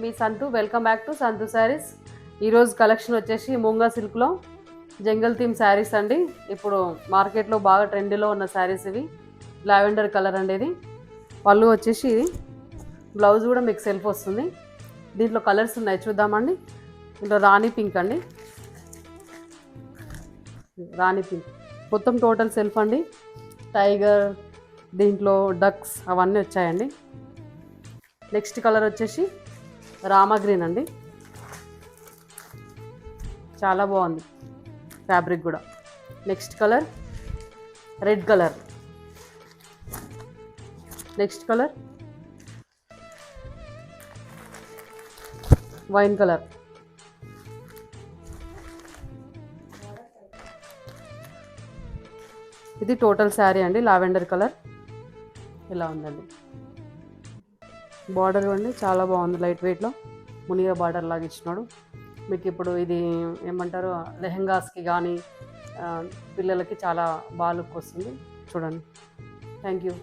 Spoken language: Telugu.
Me Santhu welcome back to సంతు శారీస్. ఈరోజు కలెక్షన్ వచ్చేసి మూంగా సిల్క్లో జంగల్ థీమ్ శారీస్ అండి. ఇప్పుడు మార్కెట్లో బాగా ట్రెండ్లో ఉన్న శారీస్ ఇవి. లావెండర్ కలర్ అండి ఇది. పళ్ళు వచ్చేసి బ్లౌజ్ కూడా మీకు సెల్ఫ్ వస్తుంది. దీంట్లో కలర్స్ ఉన్నాయి చూద్దామండి. దీంట్లో రాణి పింక్ అండి, రాణి పింక్ మొత్తం టోటల్ సెల్ఫ్ అండి. టైగర్, దీంట్లో డక్స్ అవన్నీ వచ్చాయండి. నెక్స్ట్ కలర్ వచ్చేసి రామా గ్రీన్ అండి, చాలా బాగుంది ఫ్యాబ్రిక్ కూడా. Next colour red colour, next colour wine colour, ఇది టోటల్ శారీ అండి. లావెండర్ కలర్ ఇలా ఉందండి. బార్డర్ అండి చాలా బాగుంది, లైట్ వెయిట్లో మునిగా బార్డర్ లాగా ఇచ్చినాడు మీకు. ఇప్పుడు ఇది ఏమంటారు, లెహెంగాస్కి కానీ పిల్లలకి చాలా బాగా లుక్ వస్తుంది చూడండి. Thank you.